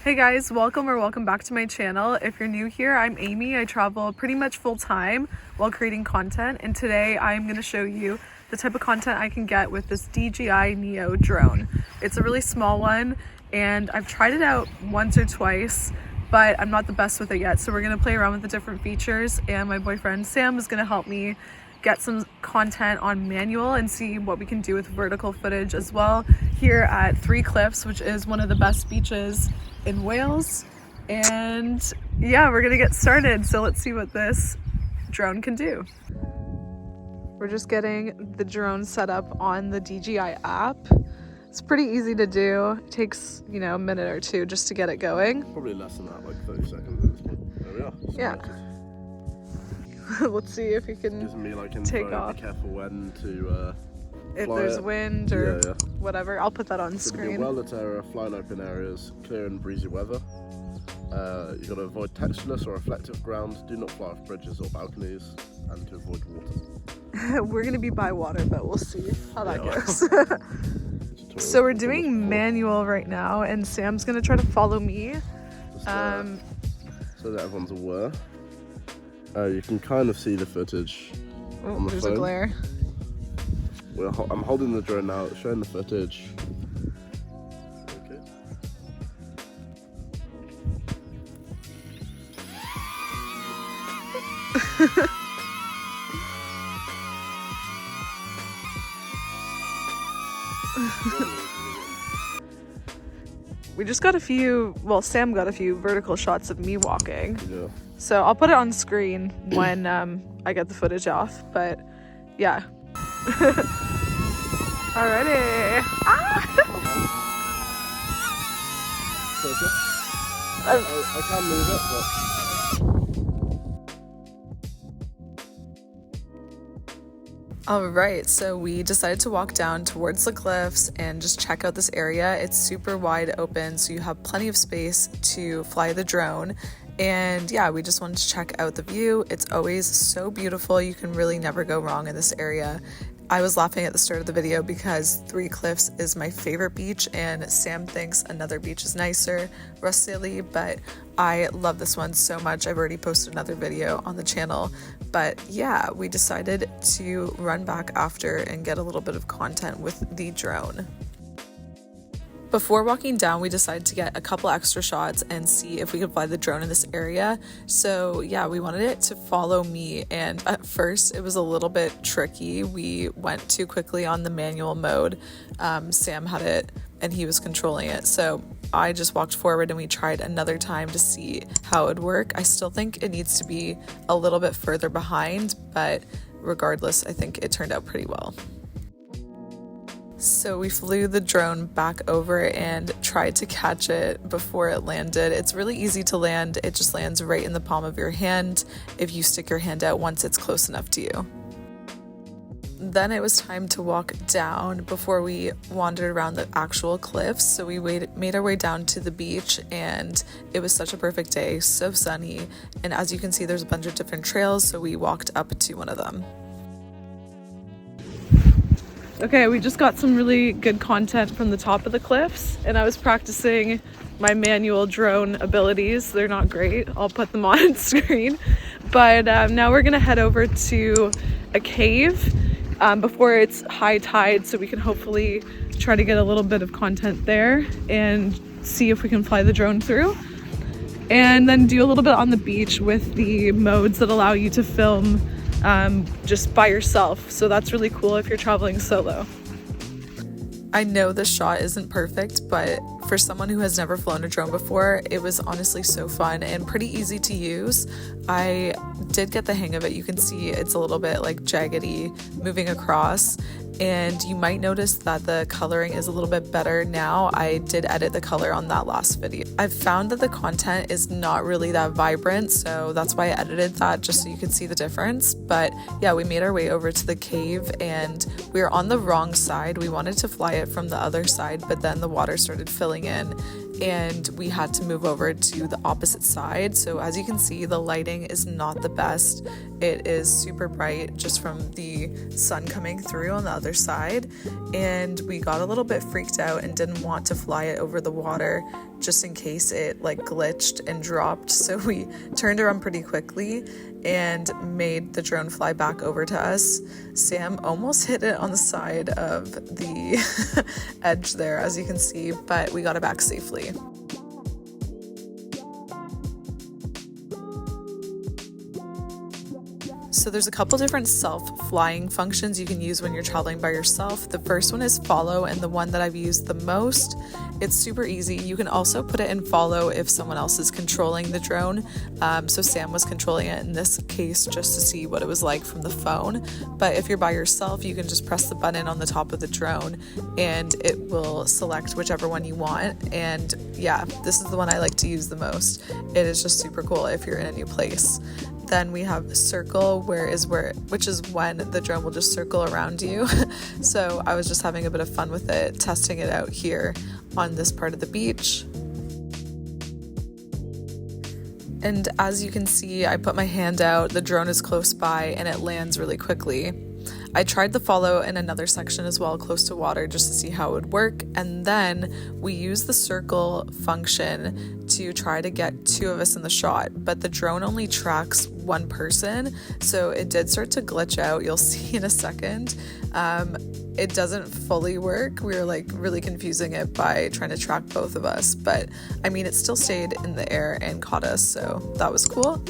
Hey guys, welcome back to my channel. If you're new here, I'm Amy. I travel pretty much full time while creating content, and today I'm going to show you the type of content I can get with this DJI Neo drone. It's a really small one and I've tried it out once or twice, but I'm not the best with it yet. So we're going to play around with the different features, and my boyfriend Sam is going to help me get some content on manual and see what we can do with vertical footage as well here at Three Cliffs, which is one of the best beaches in Wales. And yeah, we're gonna get started. So let's see what this drone can do. We're just getting the drone set up on the DJI app. It's pretty easy to do. It takes, a minute or two just to get it going. Probably less than that, like 30 seconds at this point. There we are. Yeah. Let's see if you can gives me like take off. Be careful when to if there's wind or whatever. I'll put that on screen. Be a well-lit area, fly in open areas, clear and breezy weather. You've got to avoid textureless or reflective ground. Do not fly off bridges or balconies, and to avoid water. We're gonna be by water, but we'll see how that goes. So we're doing manual right now, and Sam's gonna try to follow me. Just, so that everyone's aware. You can kind of see the footage on the there's phone. A glare. I'm holding the drone now, showing the footage. Okay. We just got Sam got a few vertical shots of me walking. Yeah. So I'll put it on screen when I get the footage off, but yeah. Alrighty. I can move it, but... Alright, so we decided to walk down towards the cliffs and just check out this area. It's super wide open, so you have plenty of space to fly the drone. And yeah, we just wanted to check out the view. It's always so beautiful. You can really never go wrong in this area. I was laughing at the start of the video because Three Cliffs is my favorite beach, and Sam thinks another beach is nicer, Russilly, but I love this one so much. I've already posted another video on the channel. But yeah, we decided to run back after and get a little bit of content with the drone. Before walking down, we decided to get a couple extra shots and see if we could fly the drone in this area. So yeah, we wanted it to follow me, and at first it was a little bit tricky. We went too quickly on the manual mode. Sam had it and he was controlling it. So I just walked forward and we tried another time to see how it would work. I still think it needs to be a little bit further behind, but regardless, I think it turned out pretty well. So we flew the drone back over and tried to catch it before it landed. It's really easy to land. It just lands right in the palm of your hand if you stick your hand out once it's close enough to you. Then it was time to walk down before we wandered around the actual cliffs. So we made our way down to the beach, and it was such a perfect day, so sunny. And as you can see, there's a bunch of different trails, so we walked up to one of them. Okay, we just got some really good content from the top of the cliffs, and I was practicing my manual drone abilities. They're not great. I'll put them on screen. But now we're gonna head over to a cave before it's high tide, so we can hopefully try to get a little bit of content there and see if we can fly the drone through. And then do a little bit on the beach with the modes that allow you to film just by yourself. So that's really cool if you're traveling solo. I know this shot isn't perfect, but for someone who has never flown a drone before, it was honestly so fun and pretty easy to use. I did get the hang of it. You can see it's a little bit like jaggedy moving across, and you might notice that the coloring is a little bit better now. I did edit the color on that last video. I've found that the content is not really that vibrant, so that's why I edited that, just so you could see the difference. But yeah, we made our way over to the cave, and we were on the wrong side. We wanted to fly it from the other side, but then the water started filling in and we had to move over to the opposite side. So as you can see, the lighting is not the best. It is super bright just from the sun coming through on the other side, and we got a little bit freaked out and didn't want to fly it over the water just in case it like glitched and dropped. So we turned around pretty quickly and made the drone fly back over to us. Sam almost hit it on the side of the edge there, as you can see, but we got it back safely. So there's a couple different self-flying functions you can use when you're traveling by yourself. The first one is follow, and the one that I've used the most. It's super easy. You can also put it in follow if someone else is controlling the drone. So Sam was controlling it in this case just to see what it was like from the phone. But if you're by yourself, you can just press the button on the top of the drone and it will select whichever one you want. And yeah, this is the one I like to use the most. It is just super cool if you're in a new place. Then we have circle, which is when the drone will just circle around you. So I was just having a bit of fun with it, testing it out here on this part of the beach. And as you can see, I put my hand out, the drone is close by, and it lands really quickly. I tried the follow in another section as well, close to water, just to see how it would work. And then we used the circle function to try to get two of us in the shot, but the drone only tracks one person, so it did start to glitch out. You'll see in a second. It doesn't fully work. We were like really confusing it by trying to track both of us, but I mean, it still stayed in the air and caught us, so that was cool.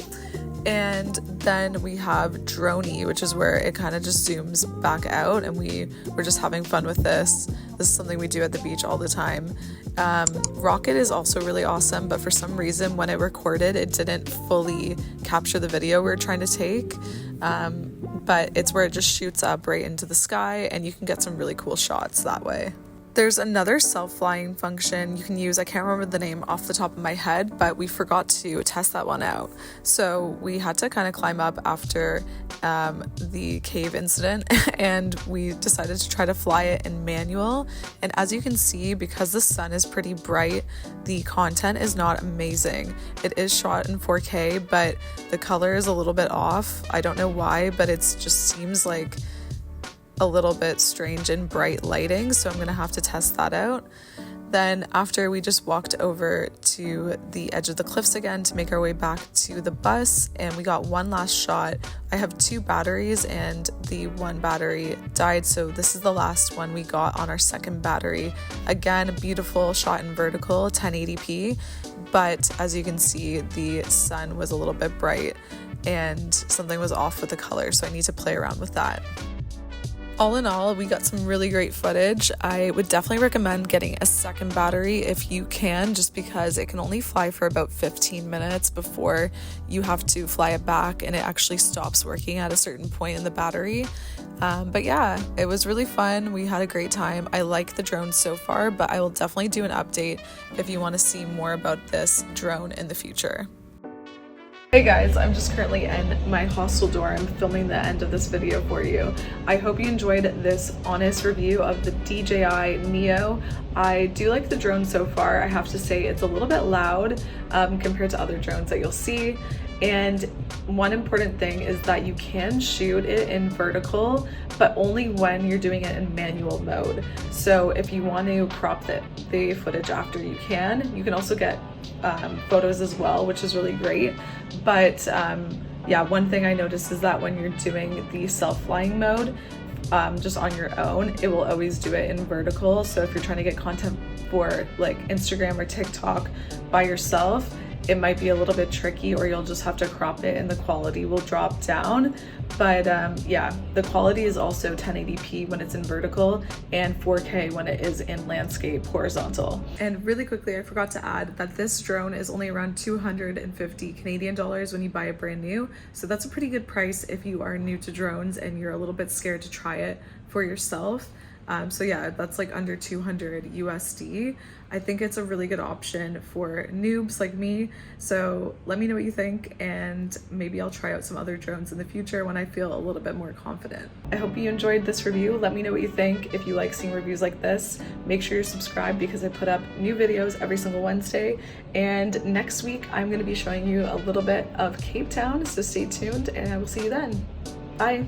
And then we have droney, which is where it kind of just zooms back out, and we were just having fun with this. This is something we do at the beach all the time. Rocket is also really awesome, but for some reason when it recorded, it didn't fully capture the video we were trying to take. But it's where it just shoots up right into the sky, and you can get some really cool shots that way. There's another self-flying function you can use. I can't remember the name off the top of my head, but we forgot to test that one out. So we had to kind of climb up after the cave incident, and we decided to try to fly it in manual. And as you can see, because the sun is pretty bright, the content is not amazing. It is shot in 4K, but the color is a little bit off. I don't know why, but it just seems like a little bit strange in bright lighting, so I'm gonna have to test that out. Then after, we just walked over to the edge of the cliffs again to make our way back to the bus, and we got one last shot. I have 2 batteries and the one battery died, so this is the last one we got on our second battery. Again, a beautiful shot in vertical, 1080p, but as you can see, the sun was a little bit bright and something was off with the color, so I need to play around with that. All in all, we got some really great footage. I would definitely recommend getting a second battery if you can, just because it can only fly for about 15 minutes before you have to fly it back, and it actually stops working at a certain point in the battery. But yeah, it was really fun. We had a great time. I like the drone so far, but I will definitely do an update if you want to see more about this drone in the future. Hey guys, I'm just currently in my hostel dorm filming the end of this video for you. I hope you enjoyed this honest review of the DJI Neo. I do like the drone so far. I have to say it's a little bit loud compared to other drones that you'll see. And one important thing is that you can shoot it in vertical, but only when you're doing it in manual mode. So if you want to crop the footage after, you can. You can also get photos as well, which is really great. But yeah, one thing I noticed is that when you're doing the self-flying mode, just on your own, it will always do it in vertical. So if you're trying to get content for like Instagram or TikTok by yourself, it might be a little bit tricky, or you'll just have to crop it and the quality will drop down. But yeah, the quality is also 1080p when it's in vertical and 4K when it is in landscape horizontal. And really quickly, I forgot to add that this drone is only around 250 Canadian dollars when you buy it brand new. So that's a pretty good price if you are new to drones and you're a little bit scared to try it for yourself. So yeah, that's like under 200 USD. I think it's a really good option for noobs like me. So let me know what you think, and maybe I'll try out some other drones in the future when I feel a little bit more confident. I hope you enjoyed this review. Let me know what you think. If you like seeing reviews like this, make sure you're subscribed because I put up new videos every single Wednesday. And next week, I'm going to be showing you a little bit of Cape Town, so stay tuned and I will see you then. Bye.